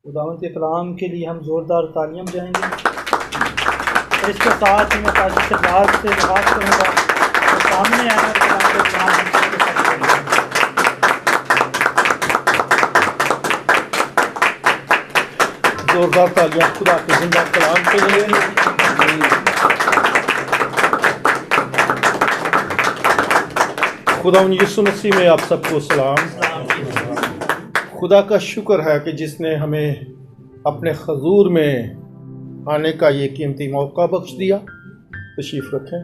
खुदावंद के कलाम के लिए हम ज़ोरदार तालियां बजाएंगे। और इसके साथ ही मैं ताजी से बात से बात करूँगा तो सामने आना कलाम के कलाम हम सबके साथ करेंगे। जोरदार तालियां खुदा के जिंदा कलाम के लिए। खुदा यीशु मसीह में आप सबको सलाम। खुदा का शुक्र है कि जिसने हमें अपने हजूर में आने का ये कीमती मौका बख्श दिया। तशरीफ रखें।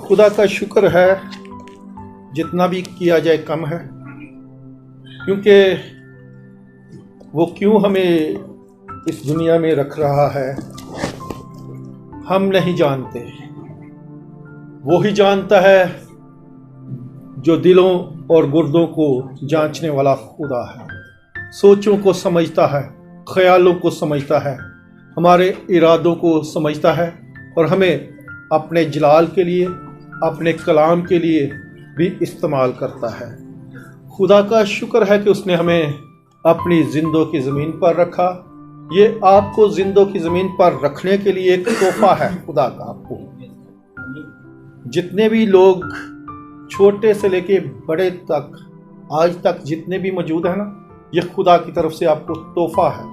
खुदा का शुक्र है, जितना भी किया जाए कम है, क्योंकि वो क्यों हमें इस दुनिया में रख रहा है हम नहीं जानते। वो ही जानता है जो दिलों और गुर्दों को जांचने वाला खुदा है। सोचों को समझता है, ख्यालों को समझता है, हमारे इरादों को समझता है और हमें अपने जलाल के लिए, अपने कलाम के लिए भी इस्तेमाल करता है। खुदा का शुक्र है कि उसने हमें अपनी जिंदों की ज़मीन पर रखा। ये आपको जिंदों की ज़मीन पर रखने के लिए एक तोहफा है खुदा का। आपको जितने भी लोग छोटे से लेके बड़े तक आज तक जितने भी मौजूद हैं ना, ये खुदा की तरफ से आपको तोहफा है।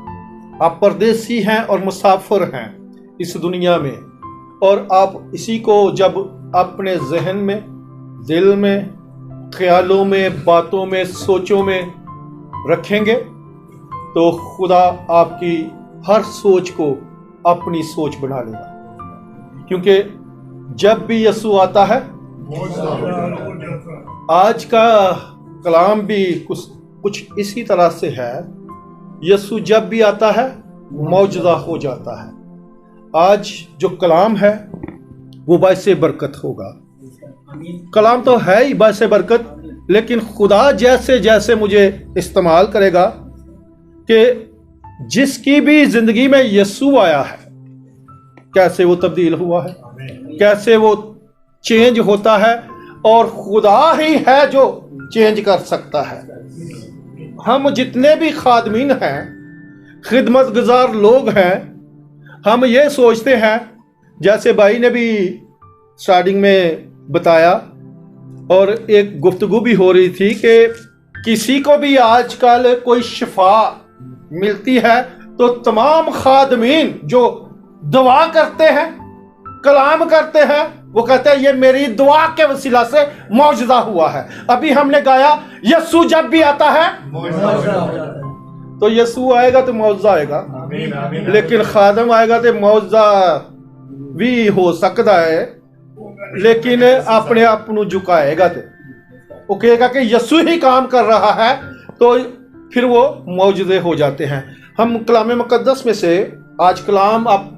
आप परदेसी हैं और मुसाफिर हैं इस दुनिया में, और आप इसी को जब अपने जहन में, दिल में, ख्यालों में, बातों में, सोचों में रखेंगे तो खुदा आपकी हर सोच को अपनी सोच बना लेगा। क्योंकि जब भी यीशु आता है, आज का कलाम भी कुछ इसी तरह से है। यीशु जब भी आता है मौजूदा हो जाता है। आज जो कलाम है वो बाइसे बरकत होगा। कलाम तो है ही बाइसे बरकत, लेकिन खुदा जैसे जैसे मुझे इस्तेमाल करेगा कि जिसकी भी जिंदगी में यीशु आया है, कैसे वो तब्दील हुआ है, कैसे वो चेंज होता है, और खुदा ही है जो चेंज कर सकता है। हम जितने भी खादमीन हैं, खिदमत गुजार लोग हैं, हम ये सोचते हैं, जैसे भाई ने भी स्टार्टिंग में बताया और एक गुफ्तगू भी हो रही थी कि किसी को भी आजकल कोई शिफा मिलती है तो तमाम खादमीन जो दुआ करते हैं, कलाम करते हैं, वो कहते हैं ये मेरी दुआ के वसीला से मौजूदा हुआ है। अभी हमने गाया यीशु जब भी आता है तो यीशु आएगा तो मौजूदा आएगा, लेकिन खादम आएगा तो मौजूदा भी हो सकता है, लेकिन अपने आप को झुकाएगा तो वो कहेगा कि यीशु ही काम कर रहा है, तो फिर वो मौजूदे हो जाते हैं। हम कलाम मुकद्दस में से आज कलाम आप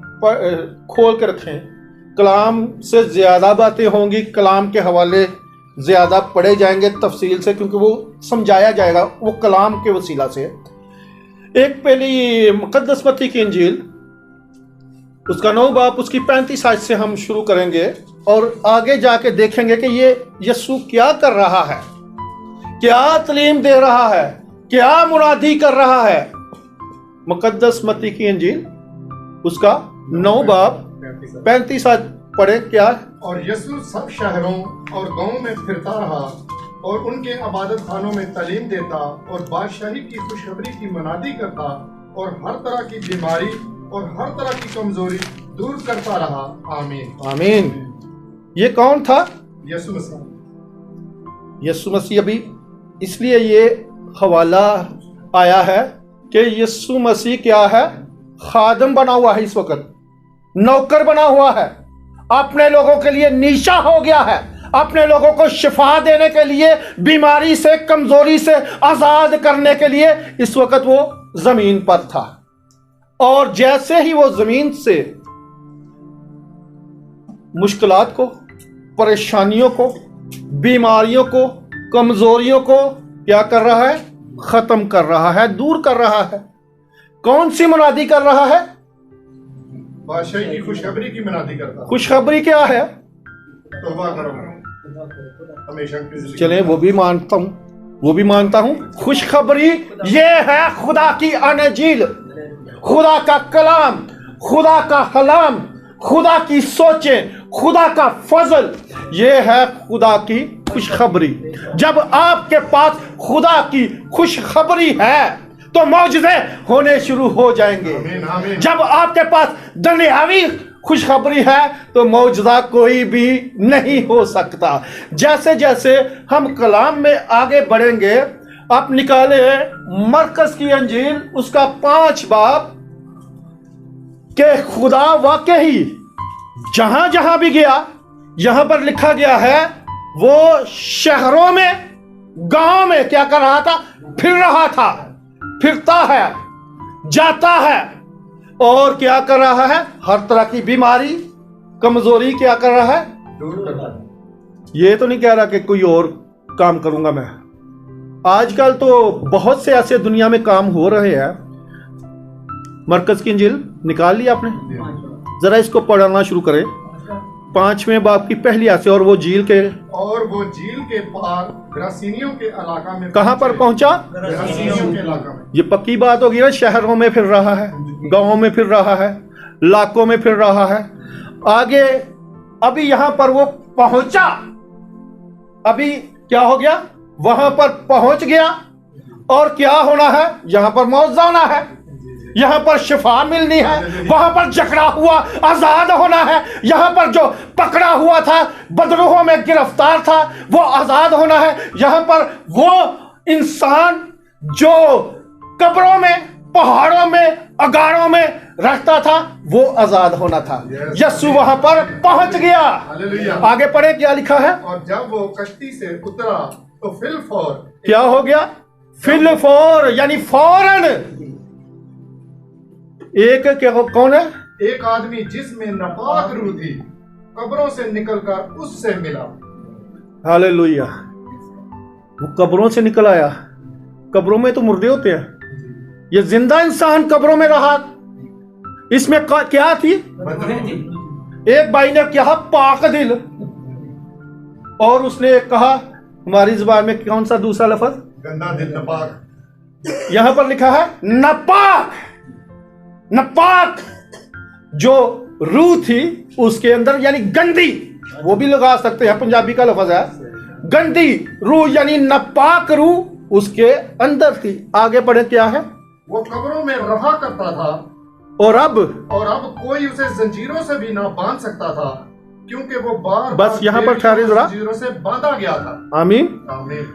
खोल के रखें। कलाम से ज़्यादा बातें होंगी, कलाम के हवाले ज़्यादा पढ़े जाएंगे तफसील से, क्योंकि वो समझाया जाएगा वो कलाम के वसीला से। एक पहली मुकद्दस मत्ती की इंजील, उसका 9 बाब, उसकी 35 आयत से हम शुरू करेंगे और आगे जाके देखेंगे कि ये यीशु क्या कर रहा है, क्या तालीम दे रहा है, क्या मुनादी कर रहा है। मुकद्दस मत्ती की इंजील उसका 9 बाब 35 आयत पढ़े। क्या? और यीशु सब शहरों और गांवों में फिरता रहा और उनके इबादत खानों में तालीम देता और बादशाही की खुशखबरी की मनादी करता और हर तरह की बीमारी और हर तरह की कमजोरी दूर करता रहा। आमीन आमीन। ये कौन था? यीशु मसीह। यीशु मसीह। अभी इसलिए ये हवाला आया है कि यीशु मसीह क्या है? खादम बना हुआ है, इस वक्त नौकर बना हुआ है, अपने लोगों के लिए नीशा हो गया है, अपने लोगों को शिफा देने के लिए, बीमारी से, कमजोरी से आजाद करने के लिए इस वक्त वो जमीन पर था। और जैसे ही वो जमीन से मुश्किलात को, परेशानियों को, बीमारियों को, कमजोरियों को क्या कर रहा है? खत्म कर रहा है, दूर कर रहा है। कौन सी मुनादी कर रहा है? बादशाही की खुशखबरी की मनादी करता। खुशखबरी क्या है? तौबा करो, हमेशा की जिंदगी। चलें, वो भी मानता हूं, वो भी मानता हूं। खुशखबरी ये है खुदा की अनजील, खुदा का कलाम, खुदा का कलाम, खुदा की सोचें, खुदा का फजल, ये है खुदा की खुशखबरी। जब आपके पास खुदा की खुशखबरी है तो मौजूदे होने शुरू हो जाएंगे। आमीन, आमीन। जब आपके पास दुनियावी खुशखबरी है तो मौजूदा कोई भी नहीं हो सकता। जैसे जैसे हम कलाम में आगे बढ़ेंगे, आप निकाले मरकस की अंजील उसका 5 बाब के खुदा वाकई जहां जहां भी गया, यहां पर लिखा गया है वो शहरों में, गांव में क्या कर रहा था? फिर रहा था, फिरता है, जाता है और क्या कर रहा है? हर तरह की बीमारी, कमजोरी क्या कर रहा है? दूर करता है। ये तो नहीं कह रहा कि कोई और काम करूंगा मैं। आजकल तो बहुत से ऐसे दुनिया में काम हो रहे हैं। मरकज की इंजील निकाल लिया आपने? जरा इसको पढ़ना शुरू करें। 5वें बाब की पहली आयत से। और वो झील के पार ग्रासीनियों के इलाका में कहां पर पहुंचा? ग्रासीनियों के इलाका में। ये पक्की बात होगी ना, शहरों में फिर रहा है, गांवों में फिर रहा है, इलाकों में फिर रहा है। आगे अभी यहां पर वो पहुंचा, अभी क्या हो गया? वहां पर पहुंच गया और क्या होना है? यहां पर मौत होना है, यहां पर शिफा मिलनी है, वहां पर जकड़ा हुआ आजाद होना है, यहां पर जो पकड़ा हुआ था, बदरूहों में गिरफ्तार था, वो आजाद होना है, यहां पर वो इंसान जो कब्रों में, पहाड़ों में, अगारों में रहता था, वो आजाद होना था। यीशु वहां पर पहुंच गया। हालेलुया। आगे पढ़े क्या लिखा है? और जब वो कश्ती से उतरा तो फिलफौर क्या हो गया? फिलफौर यानी फौरन। एक क्या कौन है? एक आदमी जिसमें नापाक रूह थी कब्रों से निकलकर उससे मिला। हालेलुया। वो कब्रों से निकल आया। कब्रों में तो मुर्दे होते हैं, ये जिंदा इंसान कब्रों में रहा। इसमें क्या थी? एक भाई ने कहा पाक दिल, और उसने कहा हमारी जुबान में कौन सा दूसरा लफ्ज? गंदा दिल, नापाक। यहां पर लिखा है नापाक। नापाक जो रूह थी उसके अंदर, यानी गंदी, वो भी लगा सकते हैं, पंजाबी का लफ्ज है। गंदी रूह यानी नापाक रूह उसके अंदर थी। आगे बढ़े क्या है? वो कब्रों में रहा करता था और अब कोई उसे जंजीरों से भी ना बांध सकता था, क्योंकि वो बार बस यहाँ पर ठहरे जरा। जंजीरों से बांधा गया था। आमीन। आमीन।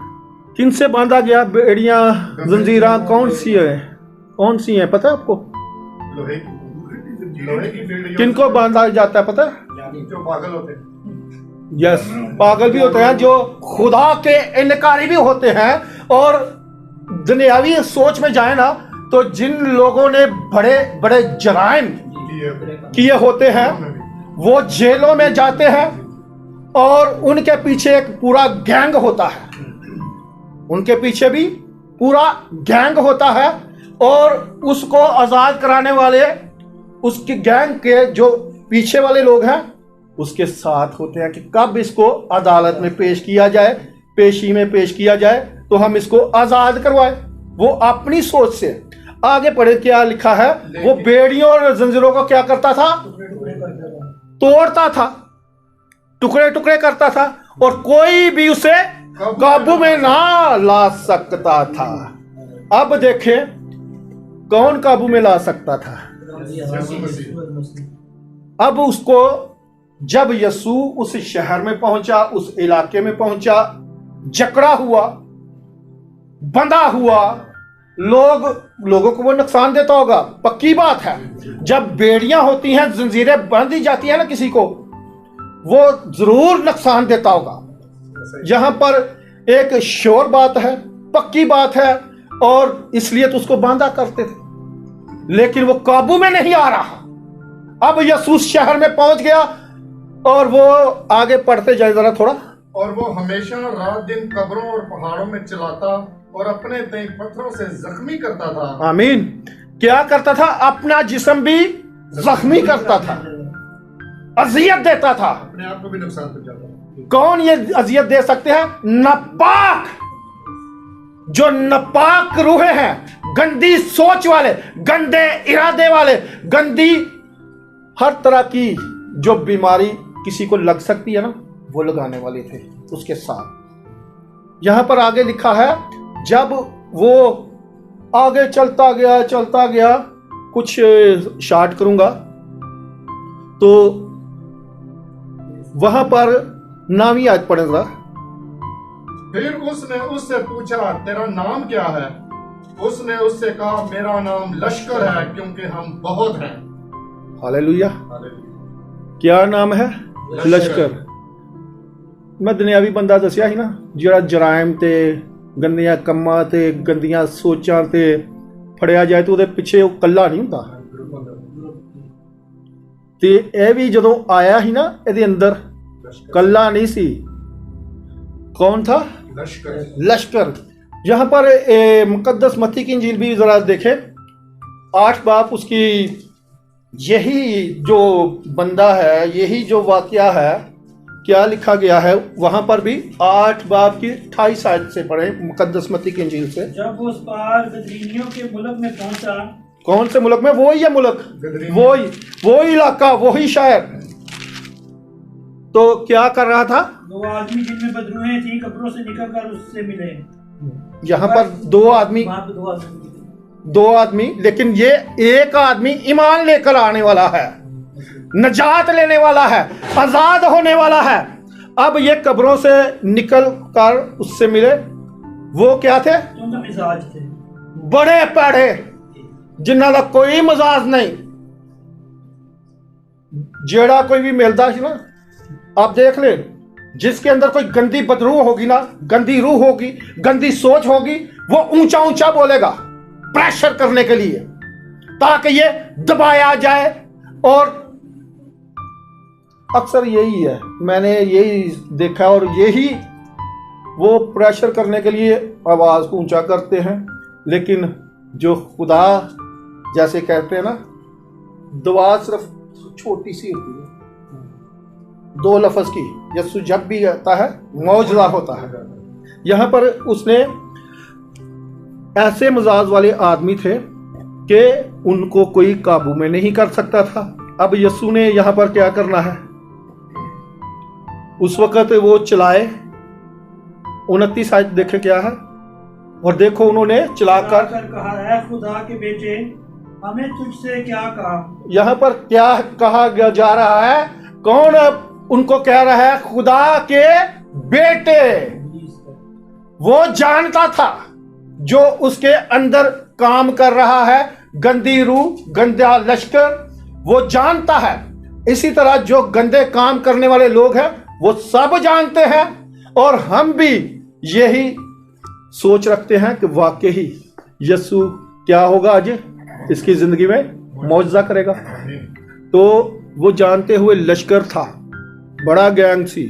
किन से बांधा गया? बेड़ियां, जंजीरा कौन सी है? कौन सी है पता है आपको? लोहे की बेड़ियों। किनको बांधा जाता है पता है? जो पागल होते हैं। यस, पागल भी होते हैं, जो खुदा के इनकारी भी होते हैं। और दुनियावी सोच में जाए ना तो जिन लोगों ने बड़े बड़े जराइम किए होते हैं वो जेलों में जाते हैं और उनके पीछे एक पूरा गैंग होता है, उनके पीछे भी पूरा गैंग होता है और उसको आजाद कराने वाले उसकी गैंग के जो पीछे वाले लोग हैं उसके साथ होते हैं कि कब इसको अदालत में पेश किया जाए, पेशी में पेश किया जाए तो हम इसको आजाद करवाए। वो अपनी सोच से आगे पढ़े क्या लिखा है? वो बेड़ियों और जंजीरों को क्या करता था? तोड़ता था, टुकड़े टुकड़े करता था और कोई भी उसे काबू में ना ला सकता था। अब देखें कौन काबू में ला सकता था? अब उसको जब यीशु उस शहर में पहुंचा, उस इलाके में पहुंचा, जकड़ा हुआ, बंधा हुआ, लोगों को वो नुकसान देता होगा, पक्की बात है। जब बेड़ियां होती हैं, जंजीरें बांधी जाती हैं ना किसी को, वो जरूर नुकसान देता होगा। यहां पर एक श्योर बात है, पक्की बात है, और इसलिए तो उसको बांधा करते थे, लेकिन वो काबू में नहीं आ रहा। अब यीशु शहर में पहुंच गया और वो आगे पढ़ते जाए जरा थोड़ा। और वो हमेशा रात दिन कब्रों और पहाड़ों में चलाता और अपने तय पत्थरों से जख्मी करता था। आमीन। क्या करता था? अपना जिस्म भी जख्मी करता था, अजियत देता था। अपने आप को भी नुकसान पहुंचाता। कौन ये अजियत दे सकते हैं? नापाक जो नापाक रूहें हैं, गंदी सोच वाले, गंदे इरादे वाले, गंदी हर तरह की जो बीमारी किसी को लग सकती है ना, वो लगाने वाले थे उसके साथ। यहां पर आगे लिखा है, जब वो आगे चलता गया, कुछ शार्ट करूंगा, तो वहां पर नामी आज पढ़े जरा। फिर उसने उससे पूछा, तेरा नाम क्या है? उसने उससे कहा, मेरा नाम लश्कर है, क्योंकि हम बहुत हैं। हालेलुया। क्या नाम है? लश्कर। मैं दुनियावी बंदा दसिया ही ना, ਜਿਹੜਾ ਜਰਾਇਮ ਤੇ ਗੰਦੀਆਂ ਕੰਮਾਂ ਤੇ ਗੰਦੀਆਂ ਸੋਚਾਂ ਤੇ ਫੜਿਆ ਜਾਏ ਤਾਂ ਉਹਦੇ ਪਿੱਛੇ ਉਹ ਕੱਲਾ ਨਹੀਂ ਹੁੰਦਾ। ਤੇ ਇਹ ਵੀ ਜਦੋਂ ਆਇਆ ਹੀ ਨਾ, ਇਹਦੇ ਅੰਦਰ ਕੱਲਾ नहीं सी। कौन था? लश्कर। यहाँ पर मुकद्दस मत्ती की इंजील भी जरा देखें, 8 बाप उसकी, यही जो बंदा है, यही जो वाकया है, क्या लिखा गया है वहां पर भी 8 बाप की 28 आयत से पढ़े मुकद्दस मत्ती की इंजील से। जब वो उस पार गदरीनियों के मुल्क में पहुंचा। कौन से मुल्क में? वही है मुल्क, वही इलाका, वही शहर। तो क्या कर रहा था? 2 आदमी जिनमें बदरूहें थी कब्रों से निकलकर उससे मिले। यहाँ पर 2 आदमी, वहां पे 2 आदमी, 2 आदमी, लेकिन ये एक आदमी ईमान लेकर आने वाला है, नजात लेने वाला है, आजाद होने वाला है। अब ये कब्रों से निकल कर उससे मिले। वो क्या थे? उनका मिजाज थे बड़े पैड़े, जिन्हों का कोई मजाज नहीं। जेड़ा कोई भी मिलता है ना, आप देख ले, जिसके अंदर कोई गंदी बदरूह होगी ना, गंदी रूह होगी, गंदी सोच होगी, वो ऊंचा ऊंचा बोलेगा प्रेशर करने के लिए, ताकि ये दबाया जाए। और अक्सर यही है, मैंने यही देखा, और यही वो प्रेशर करने के लिए आवाज को ऊंचा करते हैं। लेकिन जो खुदा जैसे कहते हैं ना, दुआ सिर्फ छोटी सी होती है, 2 लफ्ज की। यीशु जब भी आता है मौजूदा होता है। यहां पर उसने ऐसे मिजाज वाले आदमी थे कि उनको कोई काबू में नहीं कर सकता था। अब यीशु ने यहां पर क्या करना है? उस वक्त वो चलाए, 29 आयत देखे क्या है, और देखो उन्होंने चलाकर कहा, है खुदा के बेटे, हमें तुझसे क्या कहा। यहां पर क्या कहा जा रहा है? कौन उनको कह रहा है? खुदा के बेटे। वो जानता था जो उसके अंदर काम कर रहा है, गंदी रूह, गंदा लश्कर, वो जानता है। इसी तरह जो गंदे काम करने वाले लोग हैं वो सब जानते हैं, और हम भी यही सोच रखते हैं कि वाकई यीशु क्या होगा, आज इसकी जिंदगी में मौजूदा करेगा। तो वो जानते हुए लश्कर था, बड़ा गैंग सी।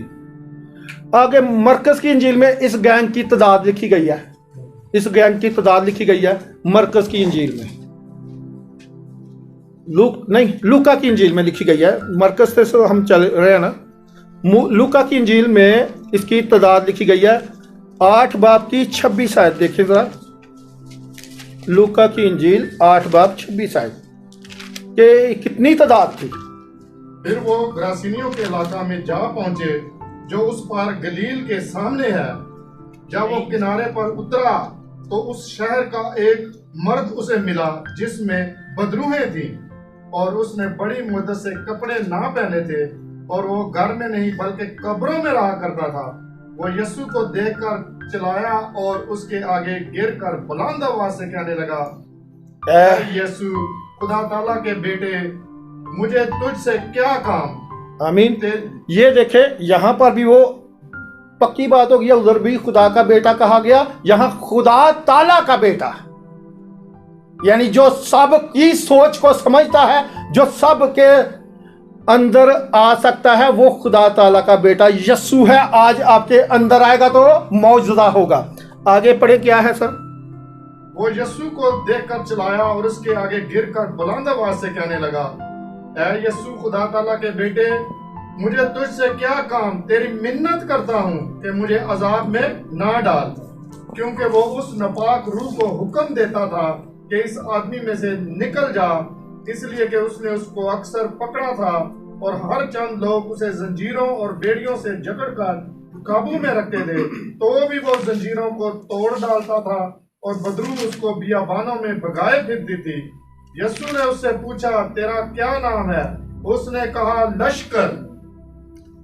आगे मरकज की इंजील में इस गैंग की तादाद लिखी गई है, इस गैंग की तादाद लिखी गई है मरकज की इंजील में। लूका की इंजील में लिखी गई है। मरकज से हम चल रहे हैं ना, लूका की इंजील में इसकी तादाद लिखी गई है 8 बाब की 26 आयत। देखिए जरा, लूका की इंजील 8 बाब 26 आयत के कितनी तादाद थी। फिर वो ग्रासीनियों के इलाका में जा पहुंचे, जो उस पार गलील के सामने है। जब वो किनारे पर उतरा तो उस शहर का एक मर्द उसे मिला जिसमें बदरूहें थी, और उसने बड़ी मुद्दत से कपड़े ना पहने थे, और वो घर में नहीं बल्कि कब्रों में रहा करता था। वो यीशु को देखकर चिल्लाया और उसके आगे गिरकर बुलंद आवाज से कहने लगा, ऐ यीशु, खुदा ताला के बेटे, मुझे तुझसे क्या काम। आमीन। ये देखे, यहां पर भी वो पक्की बात हो गई, उधर भी खुदा का बेटा कहा गया, यहां खुदा ताला का बेटा, यानी जो सब की सोच को समझता है, जो सब के अंदर आ सकता है, वो खुदा ताला का बेटा यीशु है। आज आपके अंदर आएगा तो मौजूदा होगा। आगे पढ़े क्या है सर? वो यीशु को देखकर चिल्लाया और उसके आगे गिरकर बुलंद आवाज से कहने लगा, ऐ यीशु, खुदा ताला के बेटे, मुझे तुझसे क्या काम। तेरी मिन्नत करता हूं कि मुझे अजाब में ना डाल। क्योंकि वो उस नापाक रूह को हुक्म देता था कि इस आदमी में से निकल जा, इसलिए कि उसने उसको अक्सर पकड़ा था और हर चंद लोग उसे जंजीरों और बेड़ियों से जकड़कर काबू में रखते थे, तो भी वो जंजीरों को तोड़ डालता था और बदरू उसको बियाबानों में भगाए फिरती थी। यीशु ने उससे पूछा, तेरा क्या नाम है? उसने कहा, लश्कर,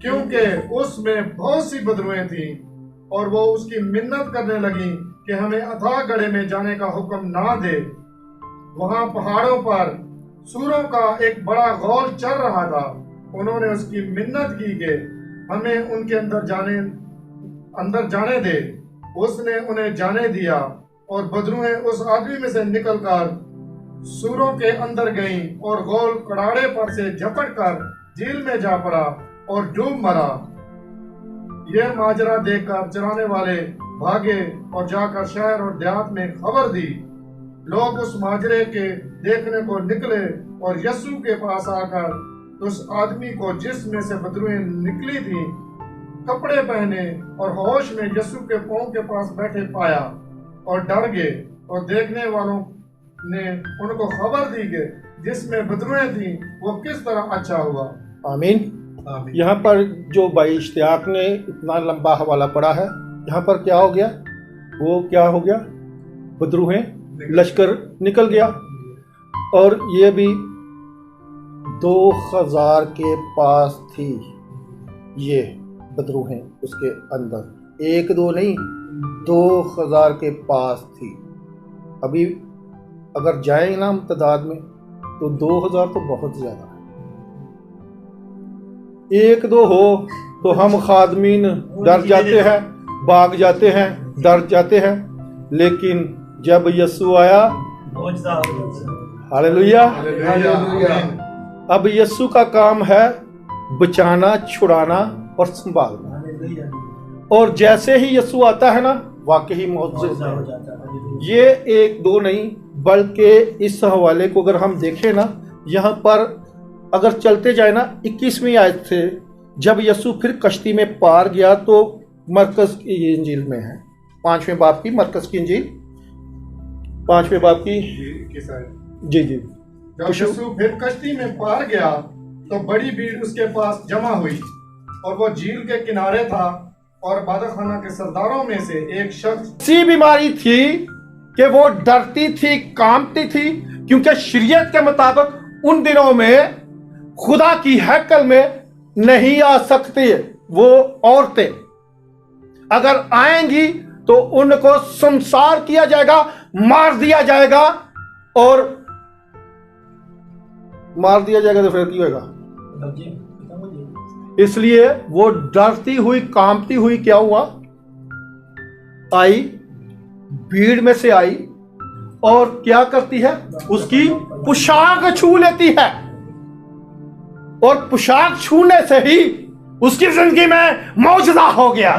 क्योंकि उसमें बहुत सी बदरुएं थीं। और वो उसकी मिन्नत करने लगी कि हमें अथाह गड्ढे में जाने का हुक्म ना दे। वहां पहाड़ों पर सूरों का एक बड़ा गौल चल रहा था। उन्होंने उसकी मिन्नत की कि हमें उनके अंदर जाने दे। उसने उन्हें जाने दिया और बदरुएं उस आदमी में से निकलकर सूरों के अंदर गईं और गौल कड़ाड़े पर से झपटकर झील में जा पड़ा और डूब मरा। यह माजरा देखकर चराने वाले भागे और जाकर शहर और देहात में खबर दी। लोग उस माजरे के देखने को निकले और यीशु के पास आकर उस आदमी को जिसमें से बदरुएं निकली थी, कपड़े पहने और होश में यीशु के पांव के पास बैठे पाया और डर गए। और देखने वालों ने उनको खबर दी कि जिसमें बदरुएं थी वो किस तरह अच्छा हुआ। आमीन। यहाँ पर जो भाई इश्तियाक ने इतना लंबा हवाला पढ़ा है, यहाँ पर क्या हो गया? वो क्या हो गया? बदरूहें, लश्कर निकल गया। और ये भी 2000 के पास थी ये बदरूहें उसके अंदर, एक दो नहीं, 2000 के पास थी। अभी अगर जाए ना हम तादाद में तो 2000 तो बहुत ज़्यादा है। एक दो हो तो हम खादमीन डर जाते हैं, भाग जाते हैं, डर जाते हैं। लेकिन जब यीशु आया, हालेलुया, अब यीशु का काम है बचाना, छुड़ाना और संभालना। और जैसे ही यीशु आता है ना, वाकई मौजूद है। ये एक दो नहीं, बल्कि इस हवाले को अगर हम देखें ना, यहाँ पर अगर चलते जाए ना, 21वीं आयत से जब यीशु फिर कश्ती में पार गया, तो मरकज की इंजील में है, 5वें बाब की, मरकज की इंजील 5वें बाब की जी। जब यीशु फिर कश्ती में पार गया तो बड़ी भीड़ उसके पास जमा हुई और वो झील के किनारे था। और बादखाना के सरदारों में से एक शख्स सी बीमारी थी कि वो डरती थी, कांपती थी, क्योंकि शरीयत के मुताबिक उन दिनों में खुदा की हैकल में नहीं आ सकती वो औरतें। अगर आएंगी तो उनको संसार किया जाएगा, मार दिया जाएगा। और मार दिया जाएगा तो फिर क्या होगा? इसलिए वो डरती हुई, कांपती हुई क्या हुआ? आई, भीड़ में से आई और क्या करती है? उसकी पोशाक छू लेती है। और पोशाक छूने से ही उसकी जिंदगी में मौजूदा हो गया।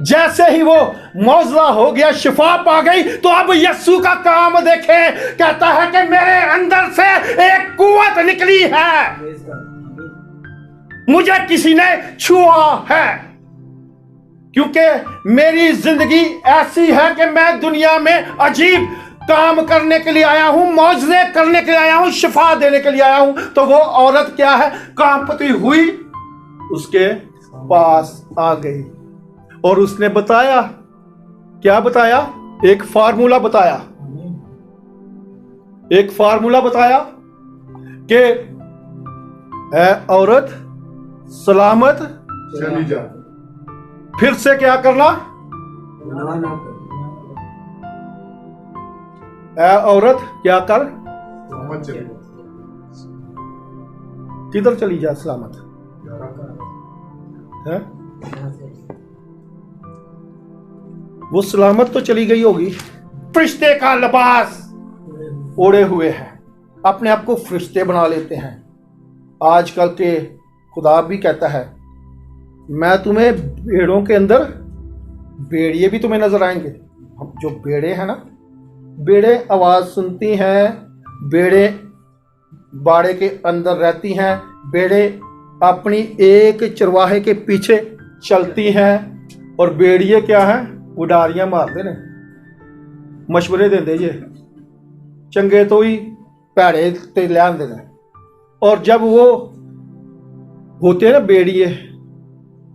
जैसे ही वो मौजूदा हो गया, शिफा पा गई, तो अब यीशु का काम देखें। कहता है कि मेरे अंदर से एक कुव्वत निकली है, मुझे किसी ने छुआ है। क्योंकि मेरी जिंदगी ऐसी है कि मैं दुनिया में अजीब काम करने के लिए आया हूं, मौजज़े करने के लिए आया हूं, शिफा देने के लिए आया हूं। तो वो औरत क्या है? कांपती हुई उसके पास आ गई और उसने बताया, क्या बताया? एक फार्मूला बताया, एक फार्मूला बताया कि ऐ औरत, सलामत चली जा। फिर से क्या करना? ऐ औरत क्या कर? किधर चली जा? सलामत है? वो सलामत तो चली गई होगी। फरिश्ते का लिबास ओढ़े हुए हैं, अपने आप को फरिश्ते बना लेते हैं। आजकल के खुदा भी कहता है, मैं तुम्हें भेड़ों के अंदर, भेड़िए भी तुम्हें नजर आएंगे। जो भेड़े हैं ना, भेड़े आवाज सुनती हैं, भेड़े बाड़े के अंदर रहती हैं, भेड़े अपनी एक चरवाहे के पीछे चलती हैं। और भेड़िए क्या हैं? उडारियां मारते ने, मशवरे देंदे जे चंगे तो ही भैड़े ते ले आंदे ने। और जब वो होते हैं ना बेड़िए,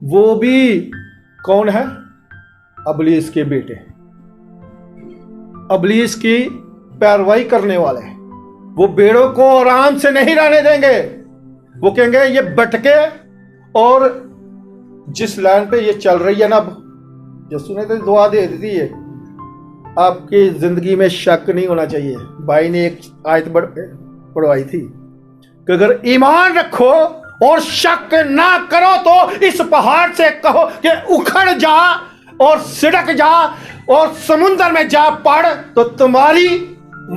वो भी कौन है? अबलीस के बेटे, अबलीस की पैरवाई करने वाले। वो बेड़ों को आराम से नहीं रहने देंगे। वो कहेंगे ये भटके, और जिस लाइन पे ये चल रही है ना, अब यीशु ने तो दुआ दे दी है, आपकी जिंदगी में शक नहीं होना चाहिए। भाई ने एक आयत पढ़वाई थी कि अगर ईमान रखो और शक ना करो तो इस पहाड़ से कहो कि उखड़ जा और सिड़क जा और समुद्र में जा पड़, तो तुम्हारी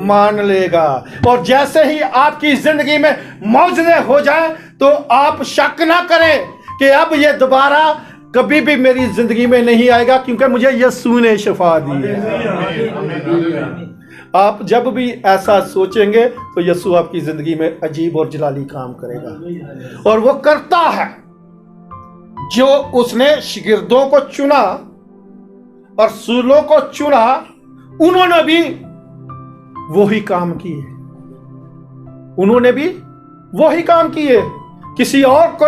मान लेगा। और जैसे ही आपकी जिंदगी में मौजूदे हो जाए तो आप शक ना करें कि अब ये दोबारा कभी भी मेरी जिंदगी में नहीं आएगा, क्योंकि मुझे यीशु ने शिफा दी है। आप जब भी ऐसा सोचेंगे तो यीशु आपकी जिंदगी में अजीब और जलाली काम करेगा, और वो करता है। जो उसने शिगिर्दों को चुना और सूलों को चुना, उन्होंने भी वही काम किए, उन्होंने भी वही काम किए। किसी और को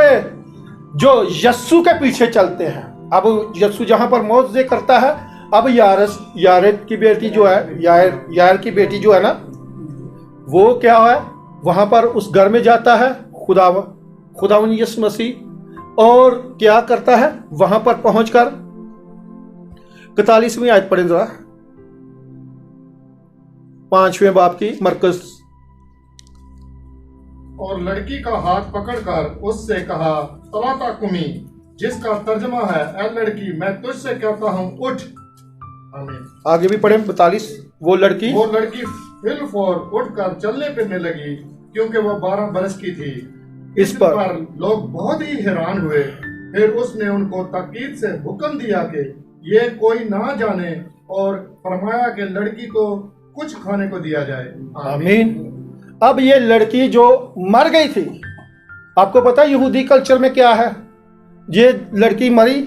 जो यीशु के पीछे चलते हैं, अब यीशु जहां पर मौजूद करता है, अब यार की बेटी जो है, यार की बेटी जो है ना, वो क्या है, वहां पर उस घर में जाता है खुदावन यीशु मसीह, और क्या करता है, वहां पर पहुंचकर 41वीं आयत पढ़ें जरा, 5वें बाब की, मरकज। और लड़की का हाथ पकड़कर उससे कहा, तलाता कुमी, जिसका तर्जमा है, ऐ लड़की मैं तुझसे कहता हूं उठ। आमीन। आगे भी पढ़े 42। वो लड़की फिलफौर उठकर चलने फिरने लगी, क्योंकि वो 12 बरस की थी। इस पर लोग बहुत ही हैरान हुए। फिर उसने उनको ताकीद से हुक्म दिया कि ये कोई ना जाने, और फरमाया कि लड़की को कुछ खाने को दिया जाए। आमीन। अब ये लड़की जो मर गई थी, आपको पता है यहूदी कल्चर में क्या है, ये लड़की मरी,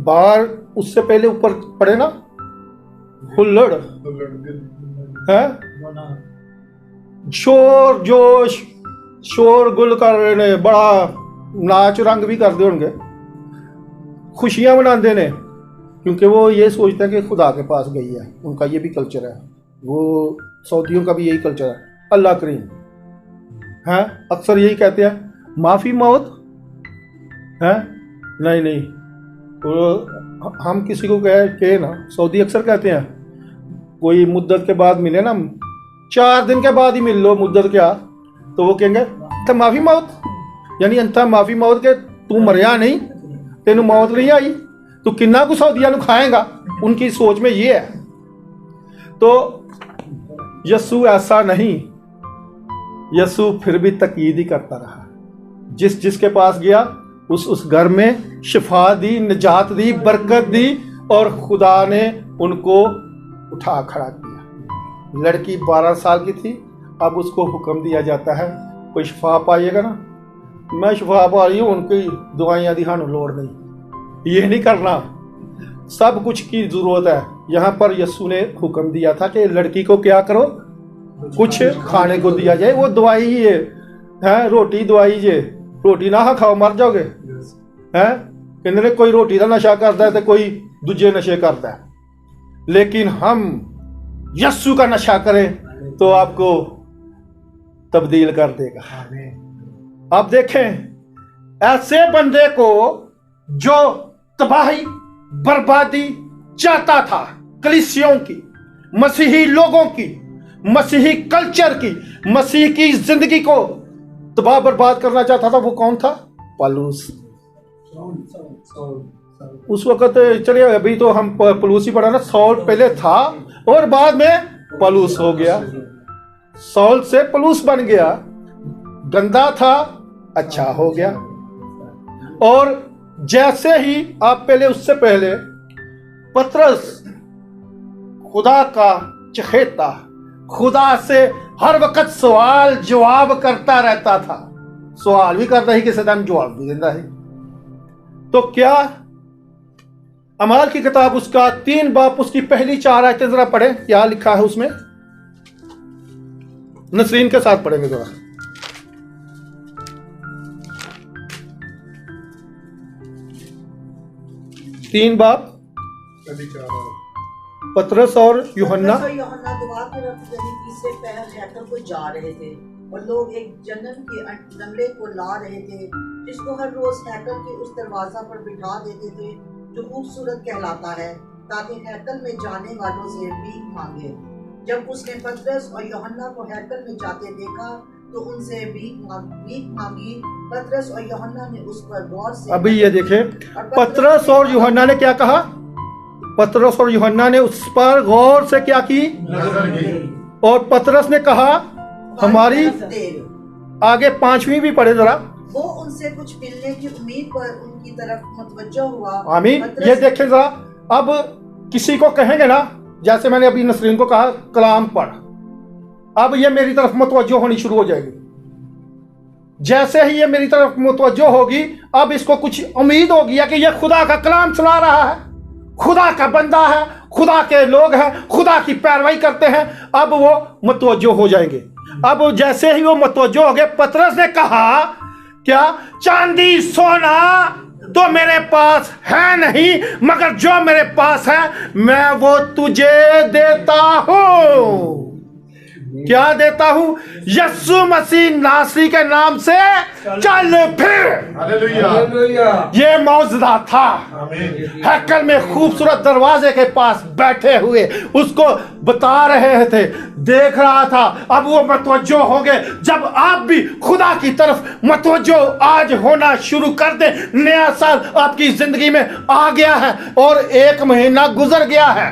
बाहर उससे पहले ऊपर पड़े ना हुल्लड़ है, शोर जोश शोर गुल कर रहे ने, बड़ा नाच रंग भी करते होंगे, खुशियां मनाते ने, क्योंकि वो ये सोचते हैं कि खुदा के पास गई है। उनका ये भी कल्चर है, वो सऊदियों का भी यही कल्चर है। अल्लाह करीम है, अक्सर यही कहते हैं माफ़ी मौत है, नहीं तो हम किसी को कहे ना, सऊदी अक्सर कहते हैं कोई मुद्दत के बाद मिले ना, 4 दिन के बाद ही मिल लो, मुद्दत क्या, तो वो कहेंगे तो माफ़ी मौत, यानी अंता माफ़ी मौत के तू मरिया नहीं, तेनू मौत नहीं आई, तो किन्ना को सऊदिया नू खाएगा, उनकी सोच में ये है। तो यीशु ऐसा नहीं, यीशु फिर भी तकीद ही करता रहा। जिसके पास गया उस घर में शिफा दी, निजात दी, बरकत दी, और खुदा ने उनको उठा खड़ा किया। लड़की 12 साल की थी, अब उसको हुक्म दिया जाता है कोई शिफा पाइएगा ना, मैं शिफा पा रही हूँ, उनकी दवाइयाँ दी हानू लोड़ नहीं, ये नहीं करना, सब कुछ की जरूरत है। यहाँ पर यीशु ने हुक्म दिया था कि लड़की को क्या करो, कुछ खाने को दिया जाए। वो दवाई ही है, रोटी दवाई जे, रोटी ना खाओ मर जाओगे है, कहते कोई रोटी का नशा करता है तो कोई दूजे नशे करता है, लेकिन हम यीशु का नशा करें तो आपको तब्दील कर देगा। आप देखें ऐसे बंदे को जो तबाही बर्बादी चाहता था, कलीसियों की, मसीही लोगों की, मसीही कल्चर की, मसीह की जिंदगी को तबाह बर्बाद करना चाहता था, वो कौन था? पौलुस। उस वक्त चलिए अभी तो हम पौलुस ही पढ़ा ना, सौल पहले था और बाद में पौलुस हो गया, सौल से पौलुस बन गया, गंदा था अच्छा हो गया। और जैसे ही आप पहले, उससे पहले पतरस खुदा का चहेता, खुदा से हर वक्त सवाल जवाब करता रहता था, सवाल भी करता ही, किसी टाइम जवाब भी देता है। तो क्या अमाल की किताब उसका 3 बाब उसकी पहली 4 आयतें जरा पढ़े, क्या लिखा है उसमें। नसरीन के साथ पढ़ेंगे जरा। 3 बाब पतरस और यूहन्ना। दुआ के वक्त यानी तीसरे पहर हैकल को जा रहे थे और लोग एक जन्नत के नमले को ला रहे थे जिसको हर रोज हैकल के उस दरवाजा पर बिठा देते थे जो खूबसूरत कहलाता है, ताकि हैकल में जाने वालों से भीख मांगे। जब उसने पतरस और यूहन्ना को हैकल में जाते देखा तो उनसे भीख मांगी। पतरस और यूहन्ना ने उस पर गौर से। अभी ये देखें, पतरस और यूहन्ना ने क्या कहा? पतरस और यूहन्ना ने उस पर गौर से क्या की? और पतरस ने कहा हमारी, आगे 5वीं भी पढ़े जरा। वो उनसे कुछ मिलने की उम्मीद पर उनकी तरफ मुतवज्जो हुआ। आमीन। ये देखें जरा, अब किसी को कहेंगे ना, जैसे मैंने अभी नसरीन को कहा कलाम पढ़, अब ये मेरी तरफ मुतवज्जो होनी शुरू हो जाएगी। जैसे ही ये मेरी तरफ मुतवज्जो होगी, अब इसको कुछ उम्मीद होगी कि ये खुदा का कलाम सुना रहा है, खुदा का बंदा है, खुदा के लोग हैं, खुदा की पैरवाई करते हैं। अब वो मुतवज्जो हो जाएंगे। अब जैसे ही वो मुतवज्जो हो गए, पतरस ने कहा क्या? चांदी सोना तो मेरे पास है नहीं, मगर जो मेरे पास है मैं वो तुझे देता हूं। क्या देता हूं? यीशु मसीह नासरी के नाम से चल फिर। हालेलुया। ये मौजूदा था। हैकल में खूबसूरत दरवाजे के पास बैठे हुए उसको बता रहे थे, देख रहा था। अब वो मतवज्जो हो गए। जब आप भी खुदा की तरफ मतवज्जो आज होना शुरू कर दे, नया साल आपकी जिंदगी में आ गया है और 1 महीना गुजर गया है,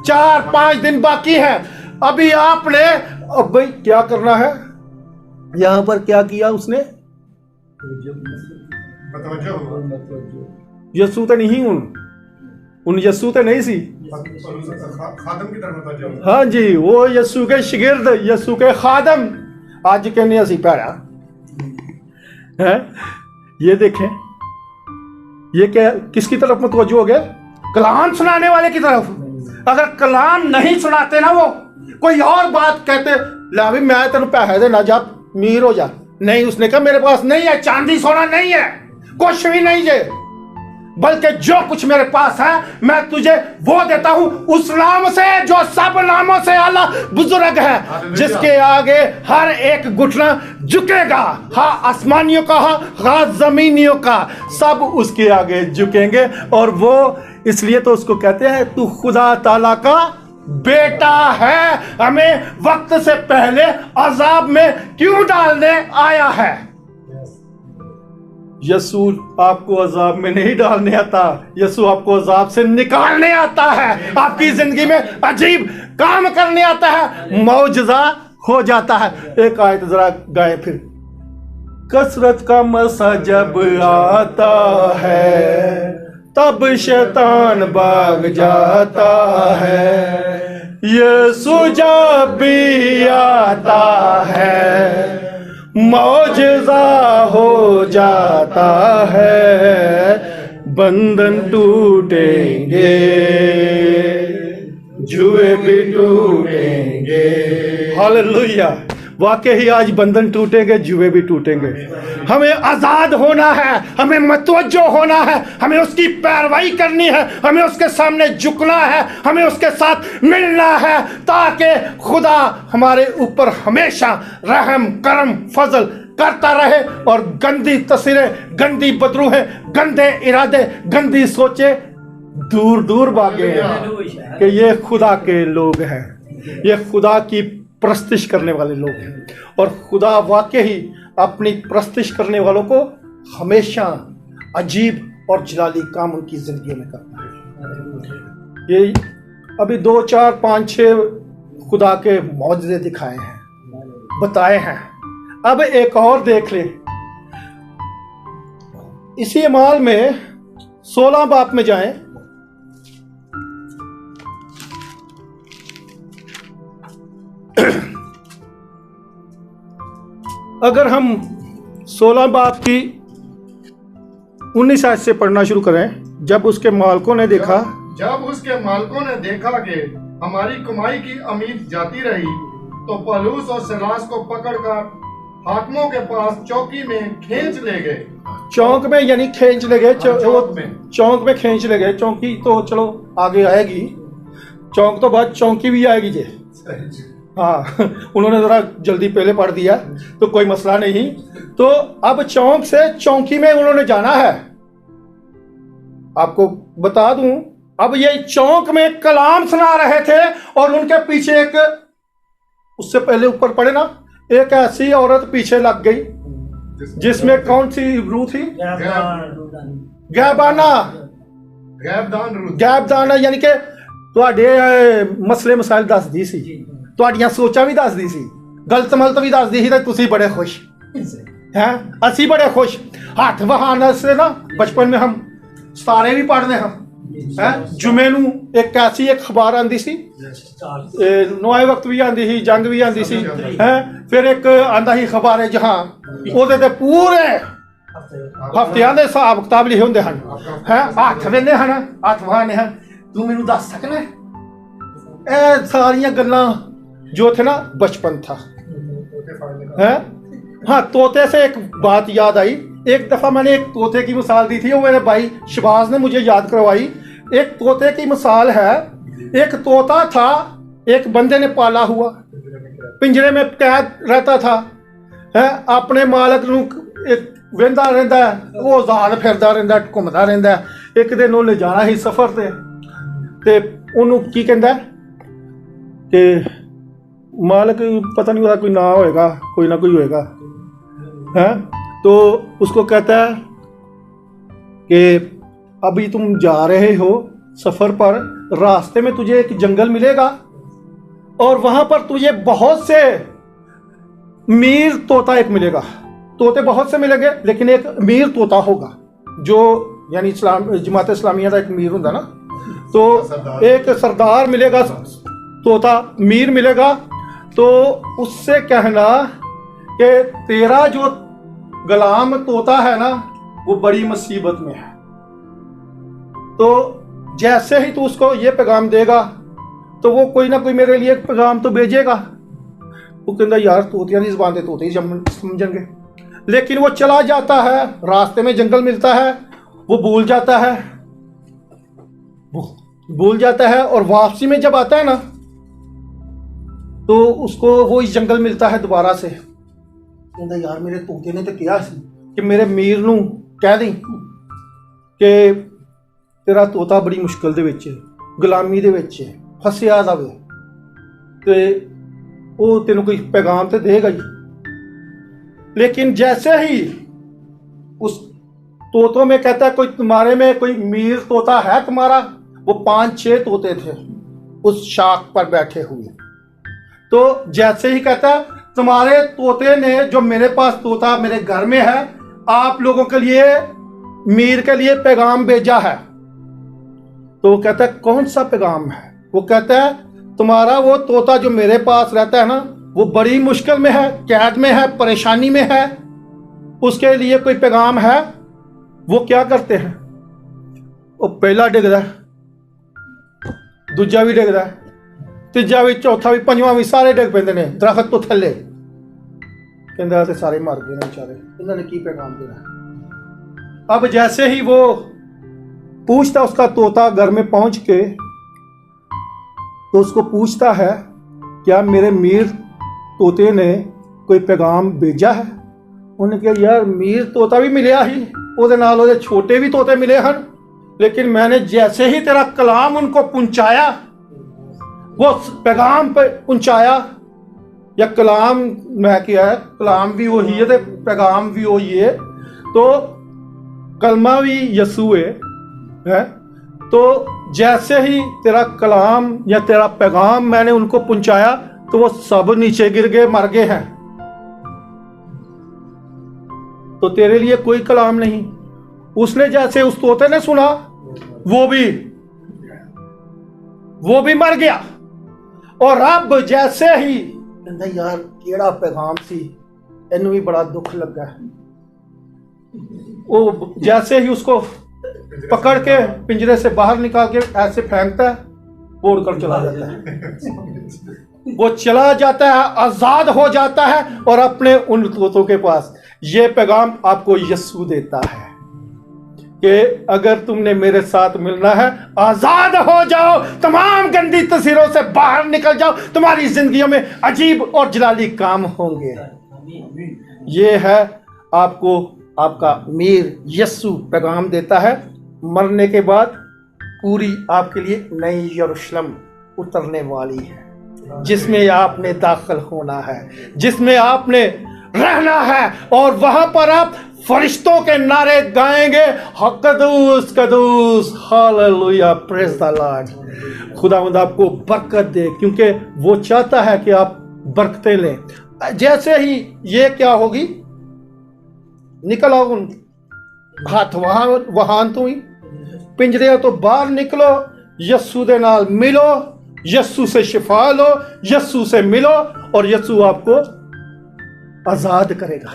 4-5 दिन बाकी है। अभी आपने, अब भाई क्या करना है? यहां पर क्या किया उसने? यीशु तो नहीं, उन यीशु तो नहीं सी। खादम की तरफ। हाँ जी, वो यीशु के शिगिर्द, यीशु के खादम। आज कहने असी पैरा है। ये देखें, ये क्या, किसकी तरफ मुतवज्जो हो गया? कलाम सुनाने वाले की तरफ। अगर कलाम नहीं सुनाते ना, वो कोई और बात कहते, ला भी मैं तेन पैसे देना, जा मीर हो जा। नहीं, उसने कहा मेरे पास नहीं है, चांदी सोना नहीं है, कुछ भी नहीं है, बल्कि जो कुछ मेरे पास है मैं तुझे वो देता हूं, उस नाम से जो सब नामों से आला बुजुर्ग है, जिसके आगे हर एक घुटना झुकेगा। हाँ आसमानियों का, हाँ जमीनियों का, सब उसके आगे झुकेंगे। और वो इसलिए तो उसको कहते हैं तू खुदा ताला का बेटा है, हमें वक्त से पहले अजाब में क्यों डालने आया है? यीशु आपको अजाब में नहीं डालने आता, यीशु आपको अजाब से निकालने आता है, आपकी जिंदगी में अजीब काम करने आता है, मौजज़ा हो जाता है। एक आयत जरा गाएं फिर। कसरत का मसा जब आता है तब शैतान भाग जाता है, यीशु जब भी आता है मौजज़ा हो जाता है, बंधन टूटेंगे जुए भी टूटेंगे। हालेलुया। वाकई आज बंधन टूटेंगे, जुए भी टूटेंगे। हमें आजाद होना है, हमें मतवज्जो होना है, हमें उसकी पैरवाई करनी है, हमें उसके सामने झुकना है, हमें उसके साथ मिलना है, ताकि खुदा हमारे ऊपर हमेशा रहम करम फजल करता रहे और गंदी तस्वीरें, गंदी बदरूहें, गंदे इरादे, गंदी सोचे दूर दूर भागे कि ये खुदा के लोग हैं, ये खुदा की प्रस्तिश करने वाले लोग हैं। और खुदा वाकई अपनी प्रस्तिश करने वालों को हमेशा अजीब और जलाली काम उनकी जिंदगी में करता है। ये अभी 2, 4, 5, 6 खुदा के मौजज़े दिखाए हैं, बताए हैं। अब एक और देख ले, इसी अमाल में 16 बाब में जाएं। अगर हम 16 बाब की 19 आयत से पढ़ना शुरू करें, जब उसके मालिकों ने देखा जब उसके मालिकों ने देखा कि हमारी कमाई की उम्मीद जाती रही, तो पौलुस और सिलास को पकड़कर हाकिमों के पास चौकी में खींच ले गए। चौक में, यानी खींच ले गए। चौक में खींच ले गए। चौकी तो चलो आगे आएगी, चौक तो बाद चौकी भी आएगी जे। हाँ, उन्होंने जरा जल्दी पहले पढ़ दिया तो कोई मसला नहीं। तो अब चौक से चौकी में उन्होंने जाना है। आपको बता दूं, अब ये चौक में कलाम सुना रहे थे और उनके पीछे एक, उससे पहले ऊपर पढ़े ना, एक ऐसी औरत पीछे लग गई जिसमें कौन सी रूह थी? गैबदाना, यानी कि ਤੁਹਾਡੇ ਮਸਲੇ ਮਸਾਇਲ ਦੱਸਦੀ ਸੀ, ਤੁਹਾਡੀਆਂ ਸੋਚਾਂ ਵੀ ਦੱਸਦੀ ਸੀ, ਗਲਤ ਮਲਤ ਵੀ ਦੱਸਦੀ ਸੀ ਤੇ ਤੁਸੀਂ ਬੜੇ खुश हैं। ਅਸੀਂ बड़े खुश। हथ बहाने से ना बचपन में हम सारे भी पढ़ने हैं। जुमे नूं एक ऐसी एक खबर आंदी सी, नए वक्त भी आंदी सी, जंग भी आंदी सी, हैं। फिर एक आंदा सी खबर जहां ਉਹਦੇ ਤੇ पूरे ਹਫ਼ਤਿਆਂ ਦੇ ਹਿਸਾਬ ਕਿਤਾਬ ਲਿਖੇ ਹੁੰਦੇ ਹਨ। हैं हथ वेंदे ਹਨ, हथ बहाने हैं। तू मैनू दस सकना ए सारिया गल्लां जो थे ना बचपन था है। हाँ, तोते से एक बात याद आई। एक दफा मैंने एक तोते की मिसाल दी थी, वो मेरे भाई शबाज ने मुझे याद करवाई। एक तोते की मिसाल है। एक तोता था, एक बंदे ने पाला हुआ, पिंजरे में कैद रहता था है। अपने मालक नू वेंदा रहिंदा, वो आजाद फिरदा रहिंदा, घुमदा रहिंदा। एक दिन वो ले जाना ही सफर ते ਉਹਨੂੰ ਕੀ ਕਹਿੰਦਾ कि मालिक पता नहीं होता, कोई ना होएगा, कोई ना कोई होएगा है। तो उसको कहता है कि अभी तुम जा रहे हो सफ़र पर, रास्ते में तुझे एक जंगल मिलेगा और वहाँ पर तुझे बहुत से मीर तोता एक मिलेगा। तोते बहुत से मिलेंगे लेकिन एक मीर तोता होगा, जो यानी इस्लाम जमात इस्लामिया का एक मीर होता ना, तो एक सरदार मिलेगा, तोता मीर मिलेगा। तो उससे कहना कि तेरा जो गुलाम तोता है ना, वो बड़ी मुसीबत में है। तो जैसे ही तू उसको ये पैगाम देगा तो वो कोई ना कोई मेरे लिए पैगाम तो भेजेगा। वो कहता यार तोतियां की ज़बान दे तोते ही समझेंगे। लेकिन वो चला जाता है, रास्ते में जंगल मिलता है, वो भूल जाता है और वापसी में जब आता है ना, तो उसको वो इस जंगल मिलता है दोबारा से। कहता यार मेरे तोते ने तो कहा कि मेरे मीर नू कह दी कि तेरा तोता बड़ी मुश्किल दे विच, गुलामी दे विच फसिया जावे, ते वो तेनू कोई पैगाम तो देगा ही। लेकिन जैसे ही उस तोतों में कहता है कोई तुम्हारे में कोई मीर तोता है तुम्हारा, वो 5-6 तोते थे उस शाख पर बैठे हुए। तो जैसे ही कहता तुम्हारे तोते ने, जो मेरे पास तोता मेरे घर में है, आप लोगों के लिए, मीर के लिए पैगाम भेजा है। तो वो कहता है कौन सा पैगाम है? वो कहता है तुम्हारा वो तोता जो मेरे पास रहता है ना, वो बड़ी मुश्किल में है, कैद में है, परेशानी में है, उसके लिए कोई पैगाम है। वो क्या करते हैं, वो पहला डिगदा, दूजा भी डिगदा, तीजा भी, चौथा भी, पंजवां भी, सारे डिग पेंदे ने दरख्त तो थले। कहंदा ते सारे मर गए बेचारे, इन्होंने की पैगाम देना। अब जैसे ही वो पूछता, उसका तोता घर में पहुंच के तो उसको पूछता है क्या मेरे मीर तोते ने कोई पैगाम भेजा है? उन्हें कहा यार मीर तोता भी मिले ही, ਉਹਦੇ ਨਾਲ ਉਹਦੇ छोटे भी तोते मिले हैं, लेकिन मैंने जैसे ही तेरा कलाम उनको पहुंचाया, वो पैगाम पे पहुंचाया, या कलाम मैं क्या है, कलाम भी वही है, पैगाम भी वही है, तो कलमा भी यसू है। तो जैसे ही तेरा कलाम या तेरा पैगाम मैंने उनको पहुंचाया, तो वो सब नीचे गिर गए, मर गए हैं। तो तेरे लिए कोई कलाम नहीं। उसने जैसे उस तोते ने सुना, वो भी मर गया। और अब जैसे ही कहता यार केड़ा पैगाम सी, इन्हू भी बड़ा दुख लगा। वो जैसे ही उसको पकड़ के पिंजरे से बाहर निकाल के ऐसे फेंकता है, उड़ कर चला जाता है। वो चला जाता है, आजाद हो जाता है और अपने उन तोतों के पास ये पैगाम आपको यीशु देता है कि अगर तुमने मेरे साथ मिलना है, आजाद हो जाओ, तमाम गंदी तस्वीरों से बाहर निकल जाओ, तुम्हारी जिंदगियों में अजीब और जलाली काम होंगे। ये है आपको आपका अमीर यीशु पैगाम देता है। मरने के बाद पूरी आपके लिए नई यरूशलेम उतरने वाली है, जिसमें आपने दाखिल होना है, जिसमें आपने रहना है, और वहां पर आप फरिश्तों के नारे गाएंगे, कदूस कदूस, हालेलुया, प्रेज द लॉर्ड। खुदावंद आपको बरकत दे, क्योंकि वो चाहता है कि आप बरकतें लें। जैसे ही ये क्या होगी, निकल आओ, हाथ वहां तो ही पिंजरे तो बाहर निकलो, यस्सू दे नाल मिलो, यस्सू से शिफा लो, यस्सू से मिलो, और यस्सू आपको आजाद करेगा,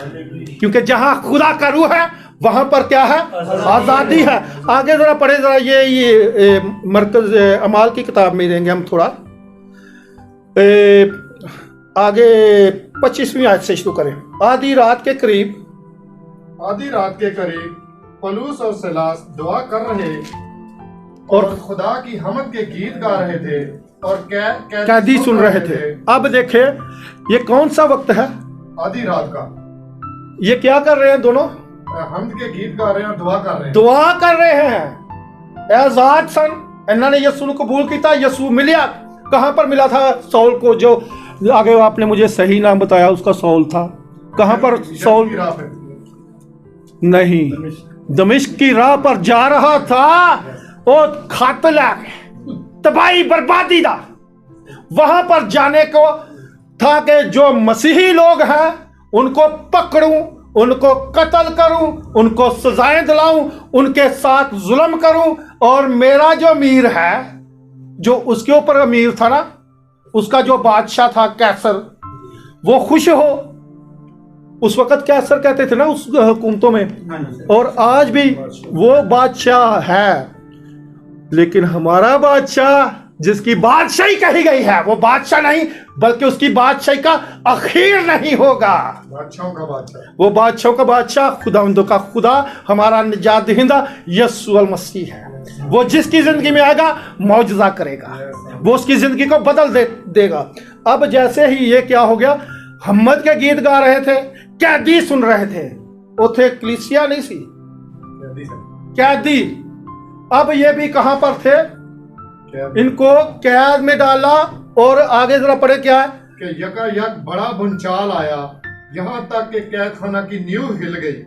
क्योंकि जहां खुदा का रूह है वहां पर क्या है, आजादी है। आगे जरा पढ़े, जरा ये मरकज अमाल की किताब में देंगे हम थोड़ा आगे 25वीं आयत से शुरू करें। आधी रात के करीब पलूस और सिलास दुआ कर रहे और खुदा की हमद के गीत गा रहे थे और कैदी सुन रहे थे। अब देखे ये कौन सा वक्त है, आधी रात का। ये क्या कर रहे हैं दोनों, हमद के गीत गा रहे हैं और दुआ कर रहे हैं। दुआ कर रहे हैं। आजाद सन, इन्होंने यीशु को कबूल किया, यीशु मिला। कहां पर मिला था सौल को, जो आगे आपने मुझे सही नाम बताया उसका सौल था। कहां पर सौल, नहीं, दमिश्क की राह पर जा रहा था, और कातिल तबाही बर्बादी था। वहां पर जाने को था कि जो मसीही लोग हैं उनको पकड़ूं, उनको कत्ल करूं, उनको सजाएं दिलाऊं, उनके साथ जुल्म करूं, और मेरा जो अमीर है, जो उसके ऊपर अमीर था ना, उसका जो बादशाह था कैसर, वो खुश हो। उस वक्त कैसर कहते थे ना उस हुकूमतों में, और आज भी वो बादशाह है। लेकिन हमारा बादशाह, जिसकी बादशाही कही गई है, वो बादशाह नहीं, बल्कि उसकी बादशाही का आखिर नहीं होगा। बादशाहों का बादशाह, वो बादशाहों का बादशाह, खुदावंदों का खुदा, हमारा निजात दहिंदा यीशु मसीह है। वो जिसकी जिंदगी में आएगा मौजज़ा करेगा, वो उसकी जिंदगी को बदल देगा। अब जैसे ही ये क्या हो गया, हमद के गीत गा रहे थे, कैदी सुन रहे थे। उथे कलीसिया नहीं सी, कैदी। अब ये भी कहां पर थे, इनको कैद में डाला। और आगे जरा पढ़े क्या है कि यकायक बड़ा भूचाल आया, यहाँ तक कि कैदखाना की नींव हिल गई,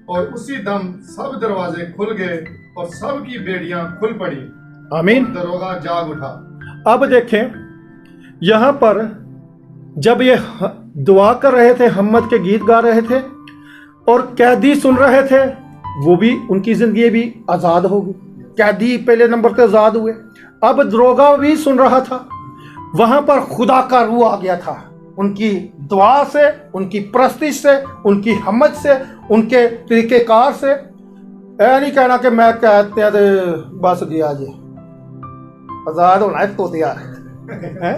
और उसी दम सब दरवाजे खुल गए और सब की बेड़ियां खुल पड़ी। आमीन। दरोगा जाग उठा। अब देखें यहां पर जब ये दुआ कर रहे थे, हमद के गीत गा रहे थे, और कैदी सुन रहे थे, वो भी उनकी जिंदगी भी आजाद होगी। कैदी पहले नंबर पे आजाद हुए। अब दरोगा भी सुन रहा था। वहां पर खुदा का रूह आ गया था, उनकी दुआ से, उनकी प्रस्तिश से, उनकी हमद से, उनके तरीकेकार से। ऐ नहीं कहना कि मैं कहते हैं तो बस गया जी, आजाद होना है तो तैयार है।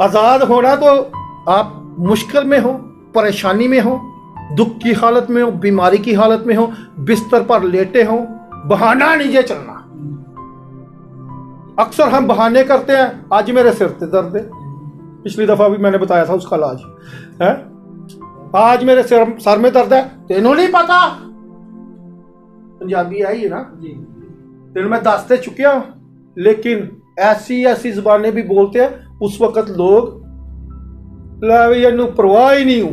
आजाद होना तो आप मुश्किल में हो, परेशानी में हो, दुख की हालत में हो, बीमारी की हालत में हो, बिस्तर पर लेटे हो, बहाना नहीं ये चलना। अक्सर हम बहाने करते हैं, आज मेरे सिर पे दर्द है, पिछली दफा भी मैंने बताया था उसका इलाज है। आज मेरे सर में दर्द है, तेनों नहीं पता, पंजाबी आई है ना, तेनों मैं दस दे चुकिया। लेकिन ऐसी ऐसी जुबानें भी बोलते हैं, उस वक्त लोग परवाह ही नहीं हूं,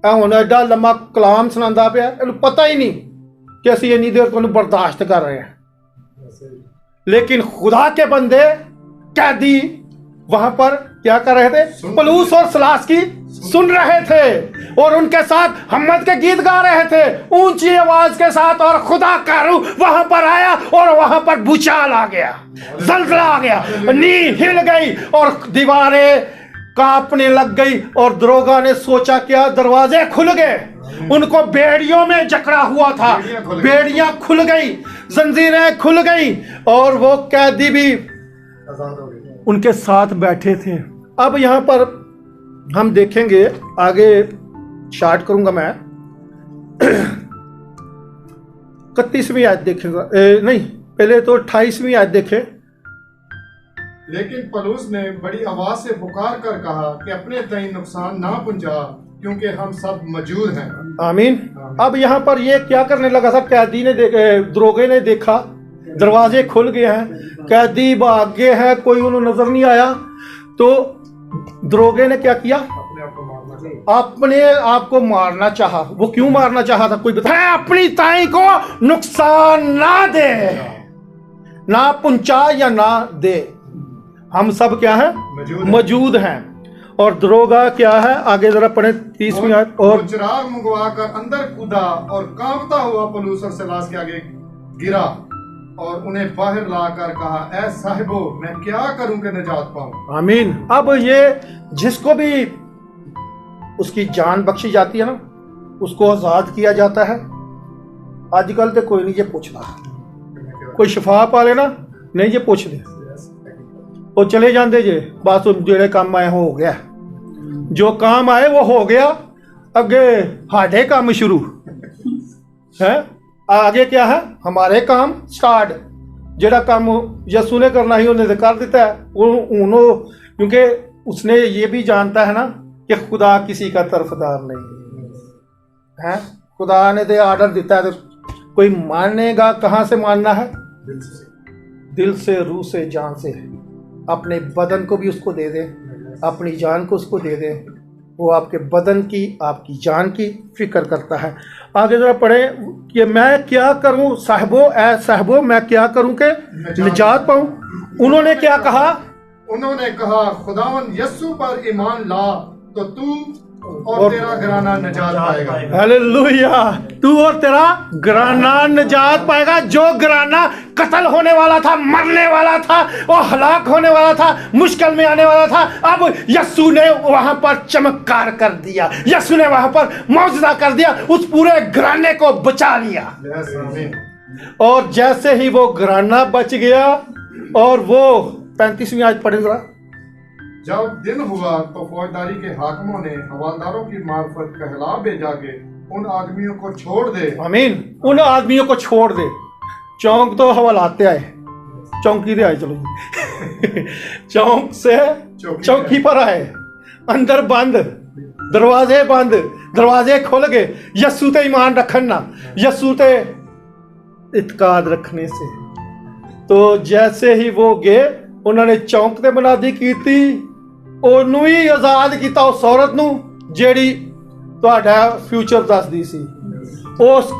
हुण एडा लम्मा कलाम सुनांदा पिया, इन्हूं पता ही नहीं कि असीं इन्नी देर तो बर्दाश्त कर रहे हैं। लेकिन खुदा के बंदे कैदी वहां पर क्या कर रहे थे, पलूस और सिलास की सुन रहे थे, और उनके साथ हमद के गीत गा रहे थे ऊंची आवाज के साथ। और खुदा का रूह वहां पर आया, और वहां पर भूचाल आ गया, जलजला आ गया, नींव हिल गई और दीवारें कांपने लग गई। और दरोगा ने सोचा क्या, दरवाजे खुल गए, उनको बेड़ियों में जकड़ा हुआ था, बेड़ियां खुल गई, जंजीरें खुल गई और वो कैदी भी आजाद हो गए। उनके साथ बैठे थे। अब यहां पर हम देखेंगे, आगे स्टार्ट करूंगा मैं 31वीं आयत देखेंगे, नहीं पहले तो 28वीं आयत देखें। लेकिन पलूस ने बड़ी आवाज से पुकार कर कहा कि अपने तई नुकसान ना पहुंचा, क्योंकि हम सब मौजूद हैं। आमीन। अब यहाँ पर ये क्या करने लगा था, कैदी ने दरोगे ने देखा दरवाजे खुल गए हैं, कैदी भाग गए हैं, कोई उन्हें नजर नहीं आया, तो दरोगे ने क्या किया, अपने आप को मारना चाहिए। अपने आप को मारना चाहा। वो क्यों मारना चाहा था, कोई बताया? अपनी ताई को नुकसान ना दे, ना पहुंचा या ना दे, हम सब क्या है, मौजूद हैं। और दरोगा क्या है, आगे जरा पढ़े 30वीं आयत। और चिराग मंगवा कर अंदर कूदा और कांपता हुआ पलूस और सिलास के आगे गिरा और उन्हें बाहर लाकर कहा, ऐ साहिबो, मैं क्या करूं कि निजात पाऊं। आमीन। अब ये जिसको भी उसकी जान बख्शी जाती है ना, उसको आजाद किया जाता है। आजकल तो कोई नहीं ये पूछ रहा, कोई शफा पा लेना नहीं ये पूछ ले, वो चले जाते जे बस जेड़े काम आए हो गया, जो काम आए वो हो गया, अगे हाडे काम शुरू है। आगे क्या है, हमारे काम स्टार्ट। जेड़ा काम यसू ने करना ही उन्हें कर देता है, क्योंकि उसने ये भी जानता है ना कि खुदा किसी का तरफदार नहीं है। खुदा ने तो आर्डर देता है, तो कोई मानेगा कहाँ से मानना है, दिल से, रूह से, जान से। अपने बदन को भी उसको दे दे, अपनी जान को उसको दे दे, वो आपके बदन की, आपकी जान की फिक्र करता है। आगे जरा पढ़े कि मैं क्या करूं साहबो, ऐ साहबो, मैं क्या करूं कि निजात पाऊं। उन्होंने क्या कहा, उन्होंने कहा, खुदावन यस्सु पर ईमान ला तो तू और तेरा घराना निजात पाएगा। हालेलुया। तू और तेरा घराना निजात पाएगा। जो घराना कत्ल होने वाला था, मरने वाला था, वो हलाक होने वाला था, मुश्किल में आने वाला था, अब यस्सु ने वहां पर चमत्कार कर दिया, यस्सु ने वहां पर मौजूदा कर दिया, उस पूरे घराने को बचा लिया। और जैसे ही वो घराना बच गया, और वो 35वीं आयत पढ़े जरा। जब दिन हुआ तो फौजदारी के हाकिमों ने हवालदारों की मार्फत कहला भेजा के उन आदमियों को छोड़ दे। आमीन। उन आदमियों को छोड़ दे। चौंक तो हवालाते आए, चौकी दे आए, चलो चौंक से चौकी पर आए, अंदर बंद, दरवाजे बंद, दरवाजे खुल गए। यस्सु ते ईमान रखना, यस्सु ते इत्काद रखने से। तो जैसे ही वो गए, उन्होंने चौंक ते मुनादी की, ਉਹਨੂੰ ਹੀ ਆਜ਼ਾਦ ਕੀਤਾ, उस औरत ਨੂੰ ਜਿਹੜੀ ਤੁਹਾਡਾ फ्यूचर ਦੱਸਦੀ ਸੀ। उस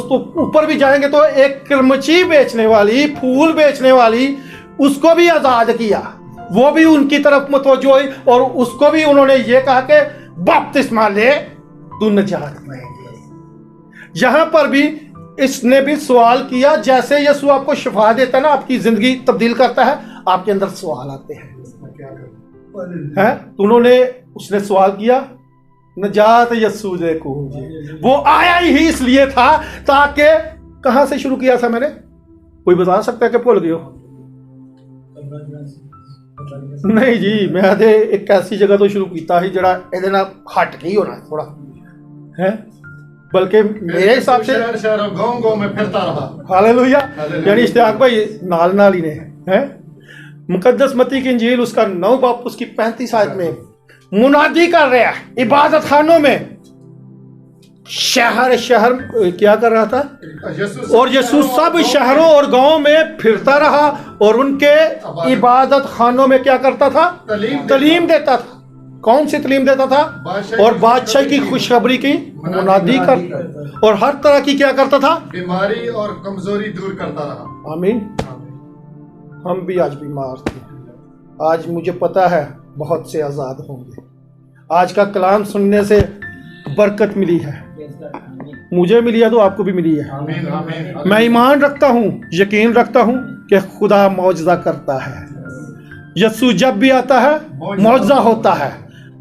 तो ऊपर भी जाएंगे तो एक किरमची बेचने वाली, फूल बेचने वाली, उसको भी आजाद किया, वो भी उनकी तरफ मुतवज्जो हुई, और उसको भी उन्होंने ये कहा कि बपतिस्मा ले, तू निजात पाएगी। यहां पर भी इसने भी सवाल किया, जैसे यीशु आपको शिफा देता है ना, आपकी जिंदगी तब्दील करता है, आपके अंदर सवाल आते हैं, तो उन्होंने, उसने सवाल किया, नजात यस्सु दे को, वो आया ही इसलिए था ताकि, कहां से शुरू किया था मैंने, कोई बता सकता है कि भूल गए हो? नहीं जी, मैं तो एक ऐसी जगह तो शुरू किया ही जरा ਇਹਦੇ ਨਾਲ हट के ही होना थोड़ा है, बल्कि मेरे हिसाब से गांव में फिरता रहा। हालेलुया। यानी इश्तियाक भाई नाल ही ने है। मुकद्दस मत्ती की इंजील उसका 9 बाब उसकी 35 आयत में मुनादी कर रहा है, इबादत खानों में शहर शहर क्या कर रहा था, और यीशु सब शहरों और गांवों में फिरता रहा, और उनके इबादत खानों में क्या करता था, तालीम देता था। कौन सी तालीम देता था? और बादशाह की खुशखबरी की मुनादी कर, और हर तरह की क्या करता था, बीमारी और कमजोरी दूर करता रहा। आमीन। हम भी आज बीमार थे, आज मुझे पता है बहुत से आज़ाद होंगे। आज का कलाम सुनने से बरकत मिली है, मुझे मिली है तो आपको भी मिली है। आमीन, आमीन। मैं ईमान रखता हूँ, यकीन रखता हूँ कि खुदा मौजज़ा करता है। यीशु जब भी आता है मौजज़ा होता है।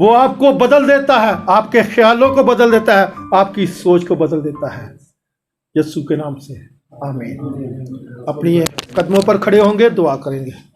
वो आपको बदल देता है, आपके ख्यालों को बदल देता है, आपकी सोच को बदल देता है। यीशु के नाम से आमीन। अपनी कदमों पर खड़े होंगे, दुआ करेंगे।